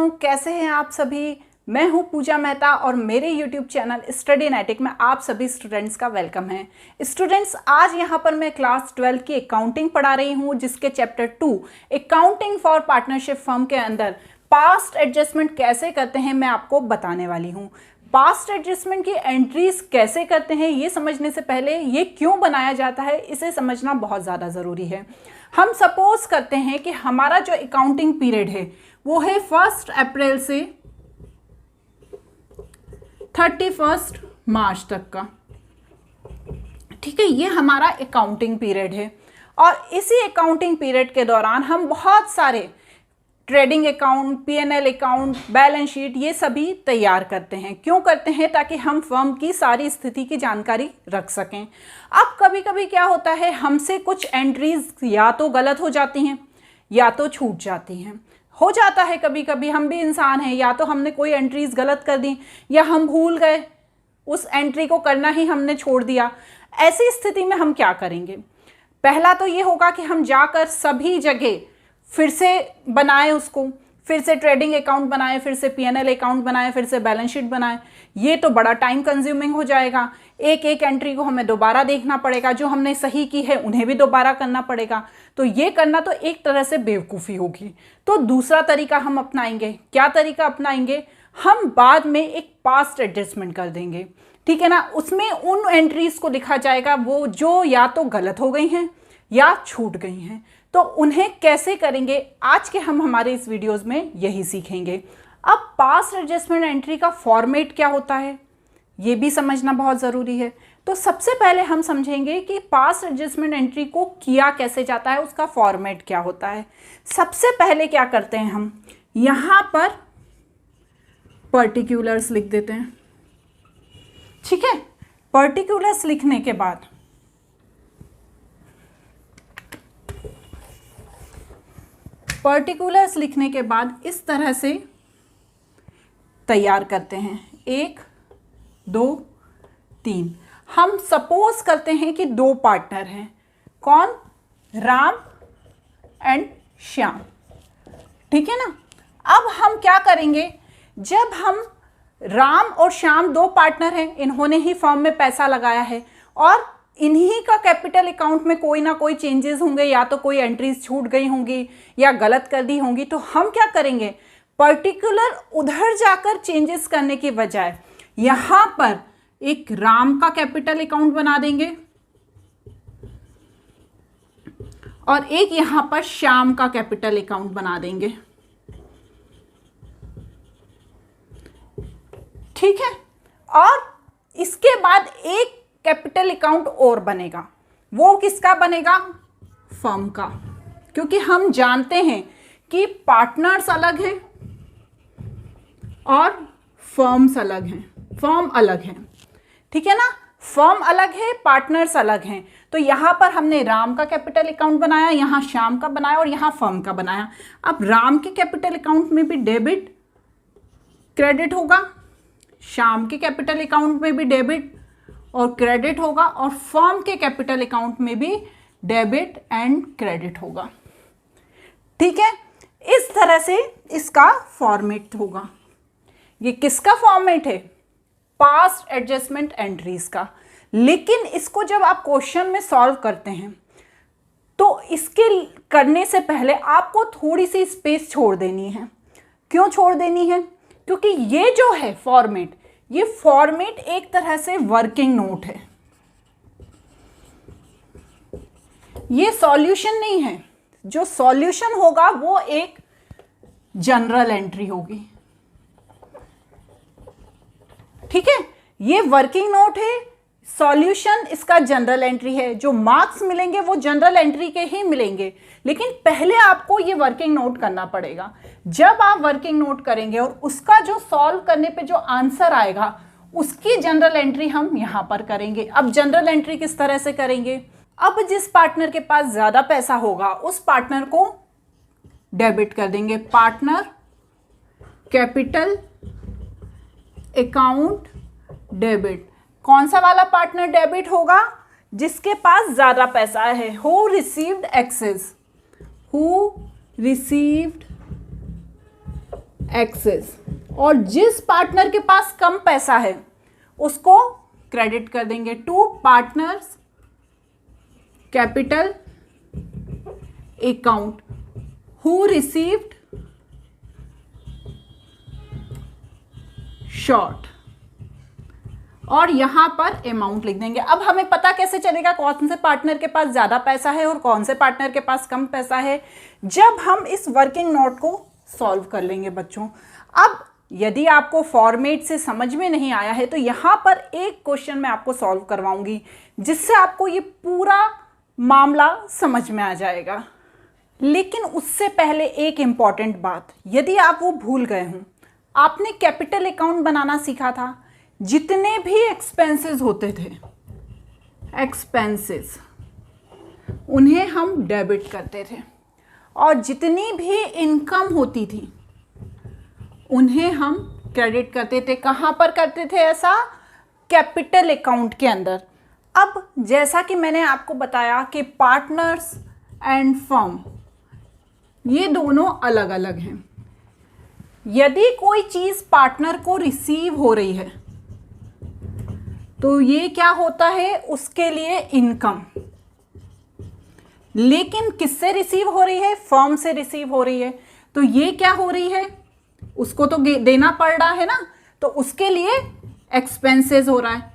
दोस्तों, कैसे हैं आप सभी। मैं हूं पूजा मेहता और मेरे YouTube चैनल स्टडीनेटिक में आप सभी स्टूडेंट्स का वेलकम है। स्टूडेंट्स, आज यहां पर मैं क्लास 12 की अकाउंटिंग पढ़ा रही हूं, जिसके chapter 2 accounting for partnership firm के अंदर पास्ट एडजस्टमेंट कैसे करते हैं मैं आपको बताने वाली हूं। पास्ट एडजस्टमेंट की एंट्रीज कैसे करते हैं ये समझने से पहले ये क्यों बनाया जाता है इसे समझना बहुत ज़्यादा ज़रूरी है। हम सपोज करते हैं कि हमारा जो अकाउंटिंग पीरियड है वो है 1 अप्रैल से 31 मार्च तक का। ठीक है, ये हमारा अकाउंटिंग पीरियड है और इसी अकाउंटिंग पीरियड के दौरान हम बहुत सारे trading account, P&L account, balance sheet ये सभी तैयार करते हैं। क्यों करते हैं? ताकि हम फर्म की सारी स्थिति की जानकारी रख सकें। अब कभी कभी क्या होता है, हमसे कुछ एंट्रीज या तो गलत हो जाती हैं या तो छूट जाती हैं। हो जाता है कभी कभी, हम भी इंसान हैं, या तो हमने कोई एंट्रीज गलत कर दी या हम भूल गए, उस एंट्री को करना ही हमने छोड़ दिया। ऐसी स्थिति में हम क्या करेंगे? पहला तो ये होगा कि हम जाकर सभी जगह फिर से बनाएं, उसको फिर से ट्रेडिंग अकाउंट बनाएं, फिर से P&L अकाउंट बनाएं, फिर से बैलेंस शीट बनाएं। ये तो बड़ा टाइम कंज्यूमिंग हो जाएगा। एक एक एंट्री को हमें दोबारा देखना पड़ेगा, जो हमने सही की है उन्हें भी दोबारा करना पड़ेगा। तो ये करना तो एक तरह से बेवकूफ़ी होगी। तो दूसरा तरीका हम अपनाएंगे। क्या तरीका अपनाएंगे? हम बाद में एक पास्ट एडजस्टमेंट कर देंगे, ठीक है ना। उसमें उन एंट्रीज को लिखा जाएगा वो जो या तो गलत हो गई हैं या छूट गई हैं। तो उन्हें कैसे करेंगे, आज के हम हमारे इस वीडियोस में यही सीखेंगे। अब पास्ट एडजस्टमेंट एंट्री का फॉर्मेट क्या होता है ये भी समझना बहुत ज़रूरी है। तो सबसे पहले हम समझेंगे कि पास्ट एडजस्टमेंट एंट्री को किया कैसे जाता है, उसका फॉर्मेट क्या होता है। सबसे पहले क्या करते हैं, हम यहाँ पर पर्टिकुलर्स लिख देते हैं। ठीक है, पर्टिकुलर्स लिखने के बाद इस तरह से तैयार करते हैं। 1 2 3। हम सपोज करते हैं कि 2 पार्टनर हैं। कौन? राम एंड श्याम। ठीक है ना। अब हम क्या करेंगे, जब हम राम और श्याम 2 पार्टनर हैं, इन्होंने ही फर्म में पैसा लगाया है और इन्हीं का कैपिटल अकाउंट में कोई ना कोई चेंजेस होंगे, या तो कोई एंट्रीज छूट गई होंगी या गलत कर दी होंगी। तो हम क्या करेंगे, पर्टिकुलर उधर जाकर चेंजेस करने की बजाय यहां पर एक राम का कैपिटल अकाउंट बना देंगे और एक यहां पर श्याम का कैपिटल अकाउंट बना देंगे। ठीक है, और इसके बाद एक कैपिटल अकाउंट और बनेगा। वो किसका बनेगा? फर्म का। क्योंकि हम जानते हैं कि पार्टनर्स अलग हैं और फर्म्स अलग हैं, फर्म अलग हैं। ठीक है ना, फर्म अलग है, पार्टनर्स अलग हैं। तो यहां पर हमने राम का कैपिटल अकाउंट बनाया, यहां श्याम का बनाया और यहां फर्म का बनाया। अब राम के कैपिटल अकाउंट में भी डेबिट क्रेडिट होगा, श्याम के कैपिटल अकाउंट में भी डेबिट और क्रेडिट होगा और फर्म के कैपिटल अकाउंट में भी डेबिट एंड क्रेडिट होगा। ठीक है, इस तरह से इसका फॉर्मेट होगा। ये किसका फॉर्मेट है? पास्ट एडजस्टमेंट एंट्रीज का। लेकिन इसको जब आप क्वेश्चन में सॉल्व करते हैं तो इसके करने से पहले आपको थोड़ी सी स्पेस छोड़ देनी है। क्यों छोड़ देनी है? क्योंकि ये जो है फॉर्मेट, ये फॉर्मेट एक तरह से वर्किंग नोट है, ये सॉल्यूशन नहीं है। जो सॉल्यूशन होगा वो एक जनरल एंट्री होगी। ठीक है, ये वर्किंग नोट है, सॉल्यूशन इसका जनरल एंट्री है। जो मार्क्स मिलेंगे वो जनरल एंट्री के ही मिलेंगे, लेकिन पहले आपको ये वर्किंग नोट करना पड़ेगा। जब आप वर्किंग नोट करेंगे और उसका जो सॉल्व करने पे जो आंसर आएगा उसकी जनरल एंट्री हम यहां पर करेंगे। अब जनरल एंट्री किस तरह से करेंगे? अब जिस पार्टनर के पास ज्यादा पैसा होगा उस पार्टनर को डेबिट कर देंगे। Partner capital account debit. कौन सा वाला पार्टनर डेबिट होगा? जिसके पास ज्यादा पैसा है। Who received excess, who received excess, और जिस पार्टनर के पास कम पैसा है उसको क्रेडिट कर देंगे to partners capital account who received short, और यहां पर अमाउंट लिख देंगे। अब हमें पता कैसे चलेगा कौन से पार्टनर के पास ज्यादा पैसा है और कौन से पार्टनर के पास कम पैसा है? जब हम इस वर्किंग नोट को सॉल्व कर लेंगे बच्चों। अब यदि आपको फॉर्मेट से समझ में नहीं आया है तो यहां पर एक क्वेश्चन मैं आपको सॉल्व करवाऊंगी जिससे आपको ये पूरा मामला समझ में आ जाएगा। लेकिन उससे पहले एक इंपॉर्टेंट बात, यदि आप वो भूल गए हों, आपने कैपिटल अकाउंट बनाना सीखा था। जितने भी एक्सपेंसेस होते थे, एक्सपेंसेस, उन्हें हम डेबिट करते थे, और जितनी भी इनकम होती थी उन्हें हम क्रेडिट करते थे। कहाँ पर करते थे ऐसा? कैपिटल अकाउंट के अंदर। अब जैसा कि मैंने आपको बताया कि पार्टनर्स एंड फर्म ये दोनों अलग अलग हैं। यदि कोई चीज़ पार्टनर को रिसीव हो रही है तो ये क्या होता है? उसके लिए इनकम। लेकिन किससे रिसीव हो रही है? फर्म से रिसीव हो रही है, तो ये क्या हो रही है? उसको तो देना पड़ रहा है ना, तो उसके लिए एक्सपेंसेस हो रहा है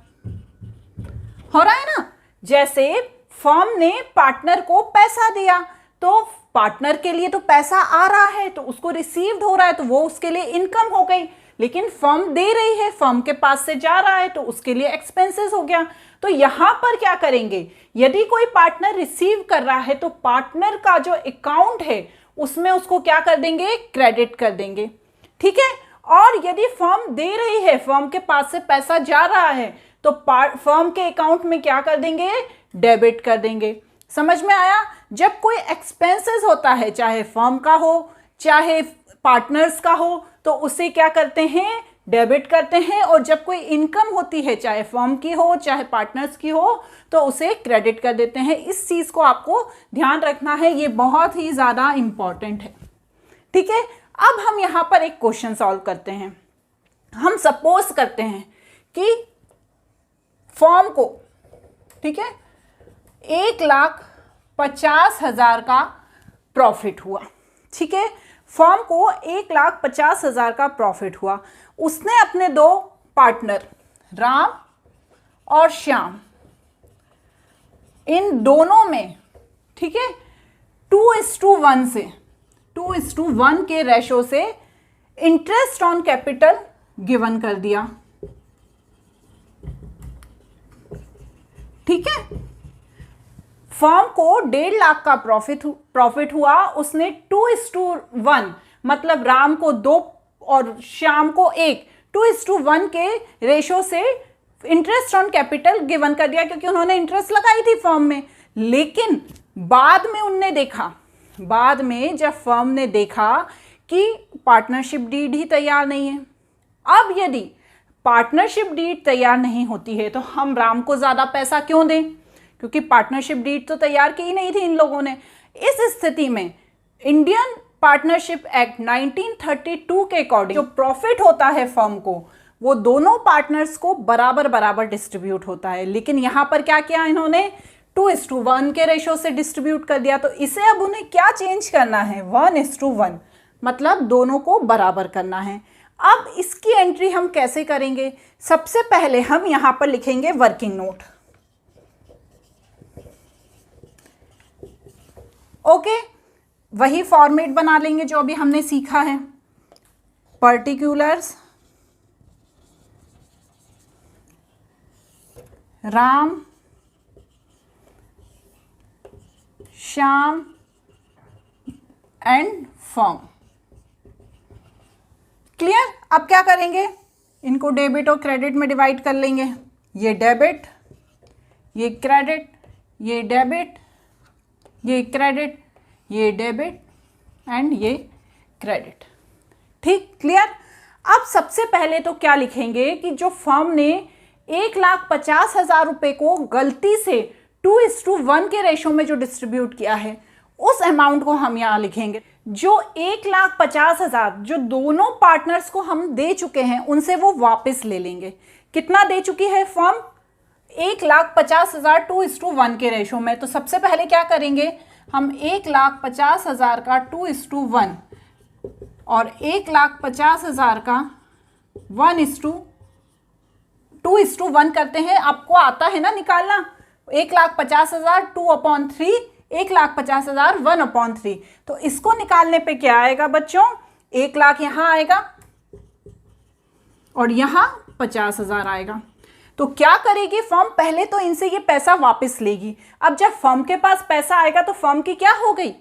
ना। जैसे फर्म ने पार्टनर को पैसा दिया तो पार्टनर के लिए तो पैसा आ रहा है, तो उसको रिसीव्ड हो रहा है, तो वो उसके लिए इनकम हो गई। लेकिन फर्म दे रही है, फर्म के पास से जा रहा है, तो उसके लिए एक्सपेंसेस हो गया। तो यहां पर क्या करेंगे? यदि कोई पार्टनर रिसीव कर रहा है तो पार्टनर का जो अकाउंट है उसमें उसको क्या कर देंगे? क्रेडिट कर देंगे। ठीक है। और यदि फर्म दे रही है, फर्म के पास से पैसा जा रहा है, तो फर्म के अकाउंट में क्या कर देंगे? डेबिट कर देंगे। समझ में आया? जब कोई एक्सपेंसेस होता है, चाहे फर्म का हो चाहे पार्टनर्स का हो, तो उसे क्या करते हैं? डेबिट करते हैं। और जब कोई इनकम होती है, चाहे फर्म की हो चाहे पार्टनर्स की हो, तो उसे क्रेडिट कर देते हैं। इस चीज को आपको ध्यान रखना है, ये बहुत ही ज्यादा इंपॉर्टेंट है। ठीक है। अब हम यहां पर एक क्वेश्चन सॉल्व करते हैं। हम सपोज करते हैं कि फर्म को, ठीक है, 1,50,000 का प्रॉफिट हुआ। ठीक है। फर्म को 1,50,000 का प्रॉफिट हुआ। उसने अपने दो पार्टनर राम और श्याम, इन दोनों में, ठीक है, 2:1 से 2:1 के रेशो से इंटरेस्ट ऑन कैपिटल गिवन कर दिया। ठीक है। फर्म को 1.5 लाख का प्रॉफिट हुआ। उसने 2:1, मतलब राम को 2 और श्याम को 1, 2:1 के रेशो से इंटरेस्ट ऑन कैपिटल गिवन कर दिया, क्योंकि उन्होंने इंटरेस्ट लगाई थी फर्म में। लेकिन बाद में जब फर्म ने देखा कि पार्टनरशिप डीड ही तैयार नहीं है। अब यदि पार्टनरशिप डीड तैयार नहीं होती है तो हम राम को ज्यादा पैसा क्यों दें? क्योंकि पार्टनरशिप डीड तो तैयार की ही नहीं थी इन लोगों ने। इस स्थिति में इंडियन पार्टनरशिप एक्ट 1932 के अकॉर्डिंग जो प्रॉफिट होता है फर्म को, वो दोनों पार्टनर्स को बराबर बराबर डिस्ट्रीब्यूट होता है। लेकिन यहां पर क्या किया इन्होंने? 2:1 के रेशो से डिस्ट्रीब्यूट कर दिया। तो इसे अब उन्हें क्या चेंज करना है? 1:1, मतलब दोनों को बराबर करना है। अब इसकी एंट्री हम कैसे करेंगे? सबसे पहले हम यहां पर लिखेंगे वर्किंग नोट। ओके, वही फॉर्मेट बना लेंगे जो अभी हमने सीखा है। Particulars Ram, Shyam and firm. Clear? अब क्या करेंगे? इनको डेबिट और क्रेडिट में डिवाइड कर लेंगे। ये डेबिट, ये क्रेडिट, ये डेबिट, ये क्रेडिट, ये डेबिट एंड ये क्रेडिट। ठीक, क्लियर? अब सबसे पहले तो क्या लिखेंगे कि जो फर्म ने 1,50,000 रुपए को गलती से 2:1 के रेशो में जो डिस्ट्रीब्यूट किया है, उस अमाउंट को हम यहां लिखेंगे। जो 1,50,000 जो दोनों पार्टनर्स को हम दे चुके हैं उनसे वो वापस ले लेंगे। कितना दे चुकी है फर्म? 1,50,000 2:1 के रेशो में। तो सबसे पहले क्या करेंगे हम, 1,50,000 का 2:1 और 1,50,000 का 1:2:1 करते हैं। आपको आता है ना निकालना, 1,50,000 2/3, 1,50,000 1/3। तो इसको निकालने पे क्या आएगा बच्चों, 1 लाख यहां आएगा और यहां 50,000 आएगा। तो क्या करेगी फर्म, पहले तो इनसे ये पैसा वापस लेगी। अब जब फर्म के पास पैसा आएगा तो फर्म की क्या हो गई,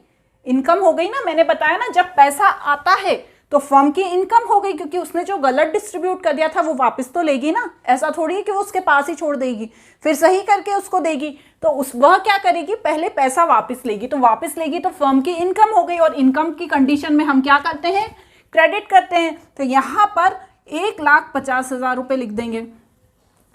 इनकम हो गई ना। मैंने बताया ना, जब पैसा आता है तो फर्म की इनकम हो गई, क्योंकि उसने जो गलत डिस्ट्रीब्यूट कर दिया था वो वापस तो लेगी ना। ऐसा थोड़ी है कि वो उसके पास ही छोड़ देगी, फिर सही करके उसको देगी। तो वह क्या करेगी, पहले पैसा वापस लेगी। तो वापस लेगी तो फर्म की इनकम हो गई, और इनकम की कंडीशन में हम क्या करते हैं, क्रेडिट करते हैं। तो यहाँ पर 1,50,000 रुपये लिख देंगे।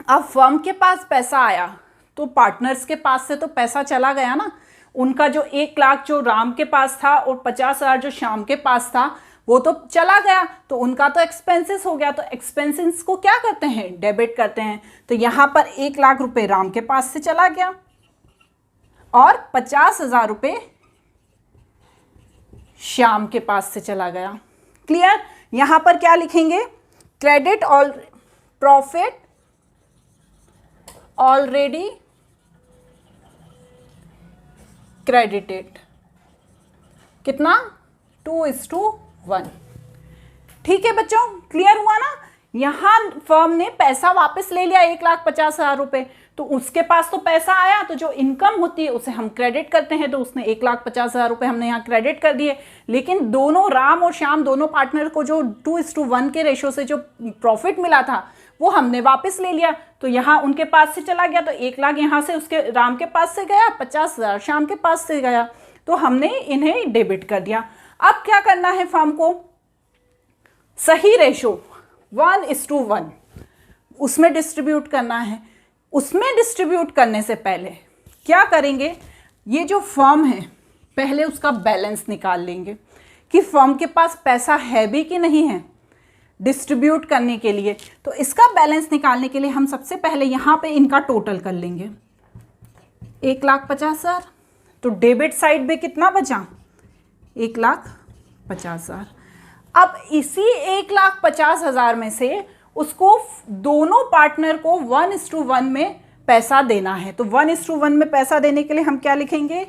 अब फर्म के पास पैसा आया तो पार्टनर्स के पास से तो पैसा चला गया ना। उनका जो 1 लाख जो राम के पास था और 50,000 जो श्याम के पास था वो तो चला गया, तो उनका तो एक्सपेंसेस हो गया। तो एक्सपेंसेस को क्या करते हैं, डेबिट करते हैं। तो यहाँ पर 1 लाख रुपए राम के पास से चला गया और 50,000 रुपये श्याम के पास से चला गया। क्लियर? यहाँ पर क्या लिखेंगे, credit all profit already credited. कितना, 2:1। ठीक है बच्चों, क्लियर हुआ ना। यहां फर्म ने पैसा वापस ले लिया 1,50,000 रुपए, तो उसके पास तो पैसा आया, तो जो इनकम होती है उसे हम क्रेडिट करते हैं। तो उसने 1,50,000 रुपए हमने यहाँ क्रेडिट कर दिए। लेकिन दोनों राम और श्याम दोनों पार्टनर को जो 2:1 के रेशो से जो प्रॉफिट मिला था वो हमने वापस ले लिया। तो यहाँ उनके पास से चला गया, तो 1 लाख यहाँ से उसके राम के पास से गया, 50,000 श्याम के पास से गया, तो हमने इन्हें डेबिट कर दिया। अब क्या करना है फर्म को, सही रेशो 1:1 उसमें डिस्ट्रीब्यूट करना है। उसमें डिस्ट्रीब्यूट करने से पहले क्या करेंगे, ये जो फर्म है पहले उसका बैलेंस निकाल लेंगे कि फर्म के पास पैसा है भी कि नहीं है डिस्ट्रीब्यूट करने के लिए। तो इसका बैलेंस निकालने के लिए हम सबसे पहले यहाँ पे इनका टोटल कर लेंगे, 1,50,000। तो डेबिट साइड पे कितना बचा, 1,50,000। अब इसी 1,50,000 में से उसको दोनों पार्टनर को 1:1 में पैसा देना है। तो 1:1 में पैसा देने के लिए हम क्या लिखेंगे,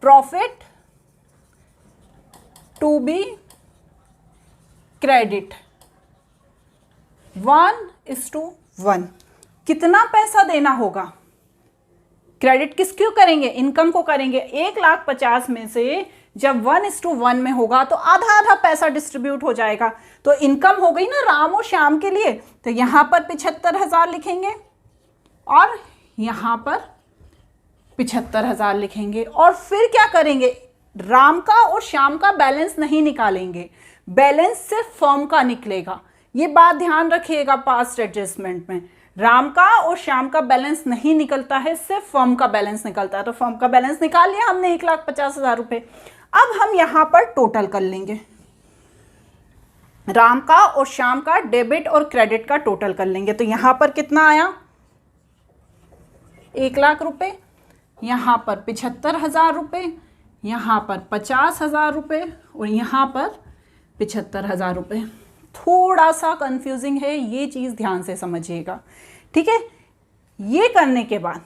प्रॉफिट टू बी क्रेडिट 1:1। कितना पैसा देना होगा, क्रेडिट किस क्यों करेंगे, इनकम को करेंगे। 1,50,000 में से जब 1:1 में होगा तो आधा आधा पैसा डिस्ट्रीब्यूट हो जाएगा। तो इनकम हो गई ना राम और श्याम के लिए, तो यहां पर 75,000 लिखेंगे और यहां पर 75,000 लिखेंगे। और फिर क्या करेंगे, राम का और श्याम का बैलेंस नहीं निकालेंगे, बैलेंस सिर्फ फर्म का निकलेगा। ये बात ध्यान रखिएगा, पास्ट एडजस्टमेंट में राम का और श्याम का बैलेंस नहीं निकलता है, सिर्फ फर्म का बैलेंस निकलता है। तो फर्म का बैलेंस निकाल लिया हमने 1,50,000 रुपए। अब हम यहां पर टोटल कर लेंगे, राम का और श्याम का डेबिट और क्रेडिट का टोटल कर लेंगे। तो यहां पर कितना आया, 1 लाख रुपए, यहां पर 75,000 रुपए, यहां पर 50,000 रुपए और यहां पर 75,000 रुपए। थोड़ा सा कंफ्यूजिंग है, ये चीज़ ध्यान से समझिएगा, ठीक है। ये करने के बाद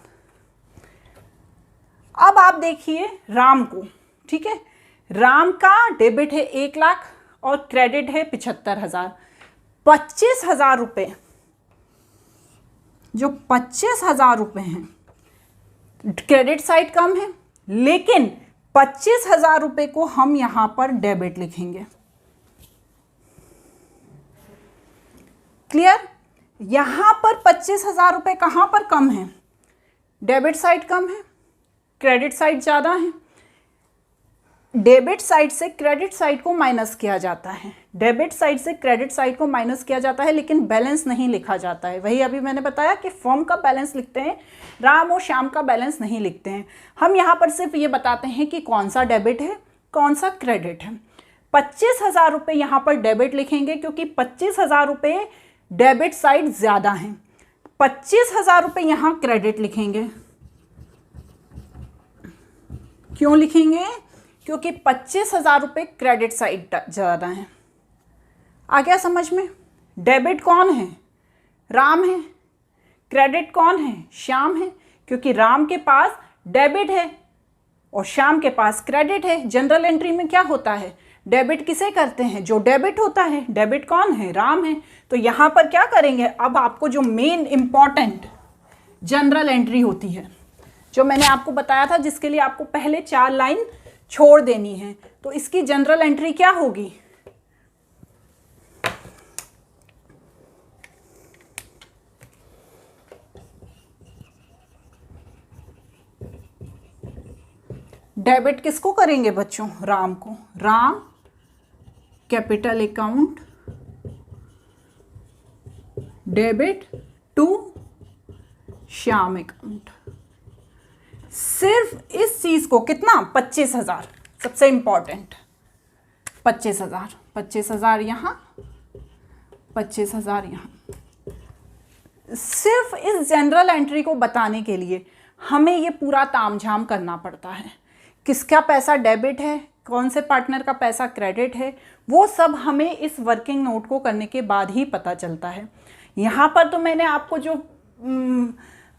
अब आप देखिए राम को, ठीक है। राम का डेबिट है 1 लाख और क्रेडिट है 75,000। 25,000 रुपये, जो 25,000 रुपये हैं, क्रेडिट साइड कम है, लेकिन 25,000 रुपये को हम यहां पर डेबिट लिखेंगे। क्लियर? यहां पर 25,000 रुपये कहां पर कम है, डेबिट साइड कम है, क्रेडिट साइड ज़्यादा है। डेबिट साइड से क्रेडिट साइड को माइनस किया जाता है, डेबिट साइड से क्रेडिट साइड को माइनस किया जाता है, लेकिन बैलेंस नहीं लिखा जाता है। वही अभी मैंने बताया कि फर्म का बैलेंस लिखते हैं, राम और श्याम का बैलेंस नहीं लिखते हैं। हम यहाँ पर सिर्फ ये बताते हैं कि कौन सा डेबिट है कौन सा क्रेडिट है। 25,000 रुपये यहाँ पर डेबिट लिखेंगे क्योंकि 25,000 रुपये डेबिट साइड ज़्यादा हैं। 25,000 रुपये यहाँ क्रेडिट लिखेंगे। क्यों लिखेंगे? क्योंकि 25,000 रुपये क्रेडिट साइड ज़्यादा है। आ गया समझ में? डेबिट कौन है? राम है। क्रेडिट कौन है? श्याम है, क्योंकि राम के पास डेबिट है और श्याम के पास क्रेडिट है। जनरल एंट्री में क्या होता है? डेबिट किसे करते हैं? जो डेबिट होता है। डेबिट कौन है? राम है। तो यहाँ पर क्या करेंगे? अब आपको जो मेन इंपॉर्टेंट जनरल एंट्री होती है, जो मैंने आपको बताया था, जिसके लिए आपको पहले 4 लाइन छोड़ देनी है, तो इसकी जनरल एंट्री क्या होगी? डेबिट किसको करेंगे बच्चों? राम को। Ram capital account debit to Shyam account. सिर्फ इस चीज को कितना? 25,000। सबसे इंपॉर्टेंट 25,000। 25,000 यहां, 25,000 यहां। सिर्फ इस जनरल एंट्री को बताने के लिए हमें ये पूरा तामझाम करना पड़ता है। किसका पैसा डेबिट है, कौन से पार्टनर का पैसा क्रेडिट है, वो सब हमें इस वर्किंग नोट को करने के बाद ही पता चलता है। यहाँ पर तो मैंने आपको जो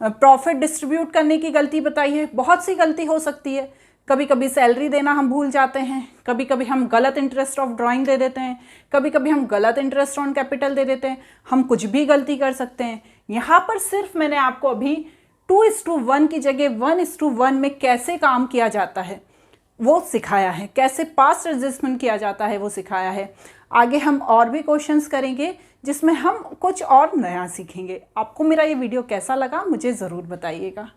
प्रॉफिट डिस्ट्रीब्यूट करने की गलती बताई है, बहुत सी गलती हो सकती है। कभी कभी सैलरी देना हम भूल जाते हैं, कभी कभी हम गलत इंटरेस्ट ऑफ ड्राइंग दे देते हैं, कभी कभी हम गलत इंटरेस्ट ऑन कैपिटल दे देते हैं। हम कुछ भी गलती कर सकते हैं। यहाँ पर सिर्फ मैंने आपको अभी 2:1 की जगह 1:1 में कैसे काम किया जाता है वो सिखाया है, कैसे पास्ट एडजस्टमेंट किया जाता है वो सिखाया है। आगे हम और भी क्वेश्चंस करेंगे जिसमें हम कुछ और नया सीखेंगे। आपको मेरा ये वीडियो कैसा लगा मुझे ज़रूर बताइएगा।